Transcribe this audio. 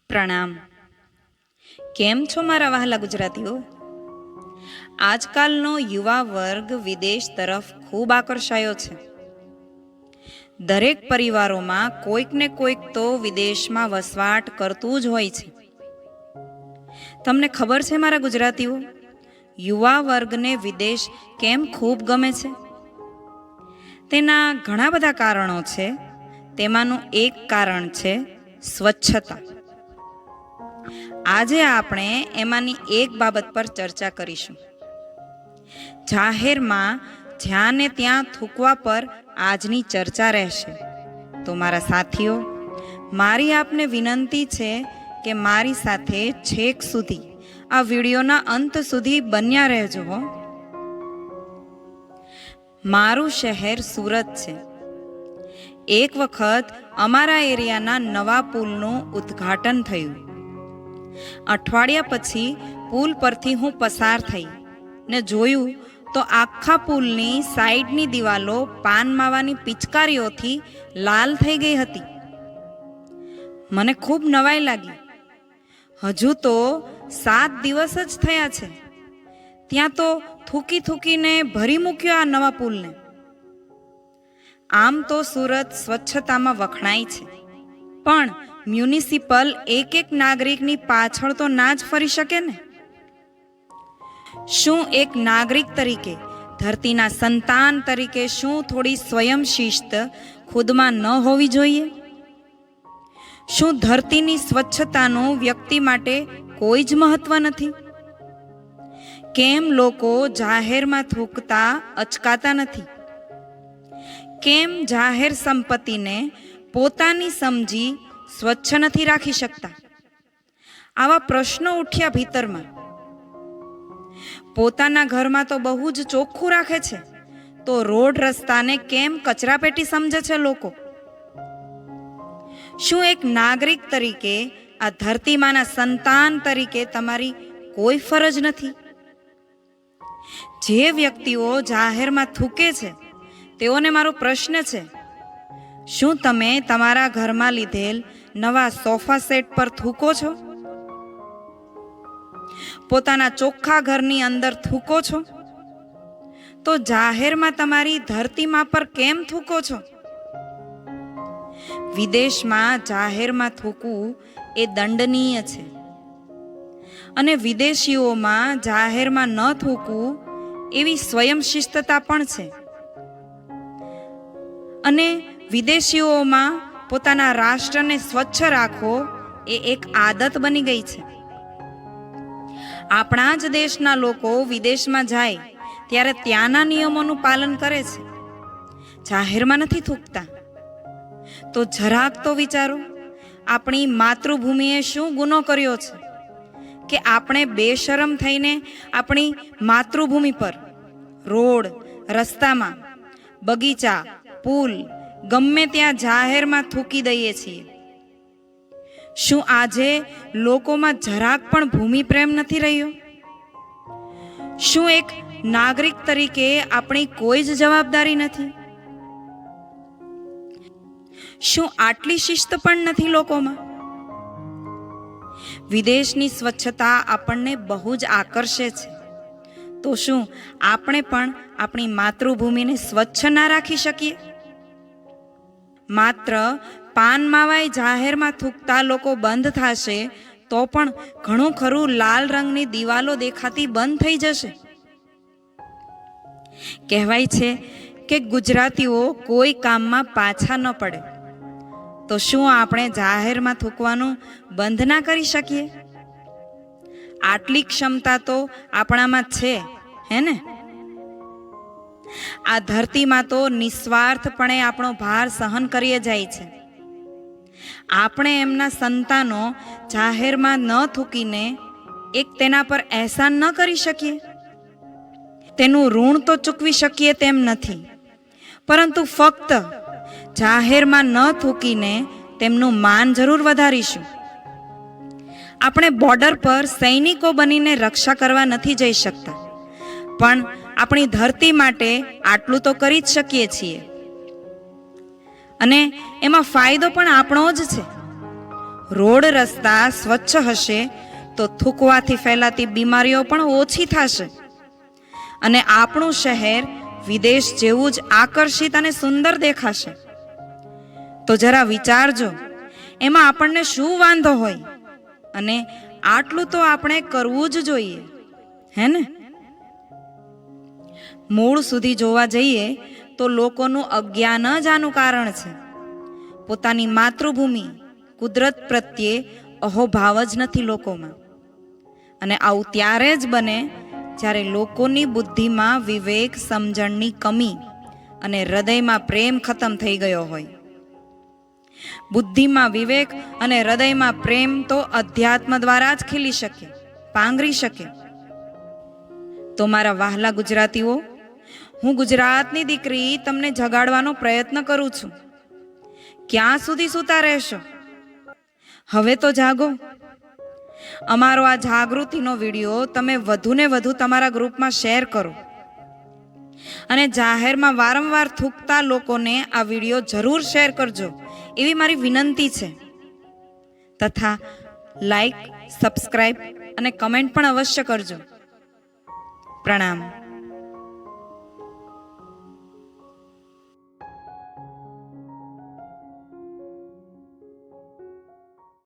પ્રણામ. કેમ છો મારા વહાલા ગુજરાતીઓ? આજકાલનો યુવા વર્ગ વિદેશ તરફ ખૂબ આકર્ષાયો છે. દરેક પરિવારોમાં કોઈક ને કોઈક તો વિદેશમાં વસવાટ કરતું જ હોય છે. તમને ખબર છે મારા ગુજરાતીઓ, યુવા વર્ગને વિદેશ કેમ ખૂબ ગમે છે? તેના ઘણા બધા કારણો છે. તેમાંનું એક કારણ છે સ્વચ્છતા. આજે આપણે એમાંની એક બાબત પર ચર્ચા કરીશું. જાહેરમાં જ્યાં ને ત્યાં થૂકવા પર આજની ચર્ચા રહેશે. તો મારા સાથીઓ, મારી આપને વિનંતી છે કે મારી સાથે છેક સુધી આ વિડીયોના અંત સુધી બન્યા રહેજો. મારું શહેર સુરત છે. એક વખત અમારા એરિયાના નવા પુલનું ઉદ્ઘાટન થયું. અઠવાડિયા પછી પુલ પરથી હું પસાર થઈ ને જોયું તો આખા પુલની સાઈડની દિવાલો પાન માવાની પિચકારીઓથી લાલ થઈ ગઈ હતી. મને ખૂબ નવાઈ લાગી. હજુ તો 7 દિવસ જ થયા છે, ત્યાં તો થૂકી થૂકીને ભરી મૂક્યો આ નવા પુલને. આમ તો સુરત સ્વચ્છતામાં વખણાય છે, પણ મ્યુનિસિપલ એક નાગરિકની પાછળ તો ના જ ફરી શકે ને. શું એક નાગરિક તરીકે, ધરતીના સંતાન તરીકે શું થોડી સ્વયં શિસ્ત ખુદમાં ન હોવી જોઈએ? શું ધરતીની સ્વચ્છતાનું વ્યક્તિ માટે કોઈ જ મહત્વ નથી? કેમ લોકો જાહેરમાં થૂકતા અચકાતા નથી? કેમ જાહેર સંપત્તિને પોતાની સમજી સ્વચ્છ નથી રાખી શકતા? આવા પ્રશ્નો ઉઠ્યા ભીતરમાં. પોતાના ઘરમાં તો બહુ જ ચોખ્ખું રાખે છે, તો રોડ રસ્તાને કેમ કચરાપેટી સમજે છે લોકો? શું એક નાગરિક તરીકે, આ ધરતીમાંના સંતાન તરીકે તમારી કોઈ ફરજ નથી? જે વ્યક્તિઓ જાહેરમાં થૂકે છે તેઓને મારો પ્રશ્ન છે, શું તમે તમારા ઘરમાં લીધેલ નવા સોફા સેટ પર થૂકો છો? પોતાના ચોખ્ખા ઘરની અંદર થૂકો છો? તો જાહેરમાં તમારી ધરતીમાં પર કેમ થૂકો છો? વિદેશમાં જાહેરમાં થૂકવું એ દંડનીય છે, અને વિદેશીઓમાં જાહેરમાં ન થૂકવું એવી સ્વયં શિસ્તતા પણ છે. અને વિદેશીઓમાં પોતાના રાષ્ટ્રને સ્વચ્છ રાખવો એ એક આદત બની ગઈ છે. આપણા જ દેશના લોકો વિદેશમાં જાય ત્યારે ત્યાંના નિયમોનું પાલન કરે છે, જાહેરમાં નથી થૂકતા. તો જરાક તો વિચારો, આપણી માતૃભૂમિએ શું ગુનો કર્યો છે કે આપણે બેશરમ થઈને આપણી માતૃભૂમિ પર, રોડ રસ્તામાં, બગીચા, પુલ, ગમે ત્યાં જાહેરમાં થૂકી દઈએ છીએ. શું આજે લોકોમાં જરાક પણ ભૂમિ પ્રેમ નથી રહ્યો? શું એક નાગરિક તરીકે આપણી કોઈ જ જવાબદારી નથી? શું આટલી શિસ્ત પણ નથી લોકોમાં? વિદેશની સ્વચ્છતા આપણને બહુ જ આકર્ષે છે, તો શું આપણે પણ આપણી માતૃભૂમિને સ્વચ્છ ના રાખી શકીએ? માત્ર પાન માવાય જાહેરમાં થૂકતા લોકો બંધ થશે તો પણ ઘણું ખરું લાલ રંગની દિવાલો દેખાતી બંધ થઈ જશે. કહેવાય છે કે ગુજરાતીઓ કોઈ કામમાં પાછા ન પડે. તો શું આપણે જાહેરમાં થૂકવાનું બંધ ના કરી શકીએ? આટલી ક્ષમતા તો આપણામાં છે, હે ને? આ ધરતીમાં તો નિસ્વાર્થપણે આપણો ભાર સહન કરીએ જાય છે. આપણે એમના સંતાનો જાહેરમાં ન થૂકીને એક તેના પર અહેસાન ન કરી શકીએ? તેનું ઋણ તો ચૂકવી શકીએ તેમ નથી, પરંતુ ફક્ત જાહેરમાં ન થૂકીને તેમનું માન જરૂર વધારીશું. આપણે બોર્ડર પર સૈનિકો બનીને રક્ષા કરવા નથી જઈ શકતા, પણ આપણી ધરતી માટે આટલું તો કરી જ શકીએ છીએ. અને એમાં ફાયદો પણ આપણો જ છે. રોડ રસ્તા સ્વચ્છ હશે તો થૂંકવાથી ફેલાતી બીમારીઓ પણ ઓછી થશે અને આપણું શહેર વિદેશ જેવું જ આકર્ષિત અને સુંદર દેખાશે. તો જરા વિચારજો, એમાં આપણને શું વાંધો હોય? અને આટલું તો આપણે કરવું જ જોઈએ, હે ને? મૂળ સુધી જોવા જઈએ તો લોકોનું અજ્ઞાન જ આનું કારણ છે. પોતાની માતૃભૂમિ કુદરત પ્રત્યે અહોભાવ જ નથી લોકોમાં. અને આવું ત્યારે જ બને જ્યારે લોકોની બુદ્ધિમાં વિવેક સમજણની કમી અને હૃદયમાં પ્રેમ ખતમ થઈ ગયો હોય. બુદ્ધિમાં વિવેક અને હૃદયમાં પ્રેમ તો અધ્યાત્મ દ્વારા જ ખીલી શકે, પાંગરી શકે. તો મારા વહાલા ગુજરાતીઓ, હું ગુજરાતની દીકરી તમને જગાડવાનો પ્રયત્ન કરું છું. ક્યાં સુધી સૂતા રહેશો? હવે તો જાગો. અમારો આ જાગૃતિનો વિડીયો તમે વધુને વધુ તમારા ગ્રુપમાં શેર કરો અને જાહેરમાં વારંવાર થૂકતા લોકોને આ વિડીયો જરૂર શેર કરજો, એવી મારી વિનંતી છે. તથા લાઈક, સબસ્ક્રાઈબ અને કમેન્ટ પણ અવશ્ય કરજો. પ્રણામ.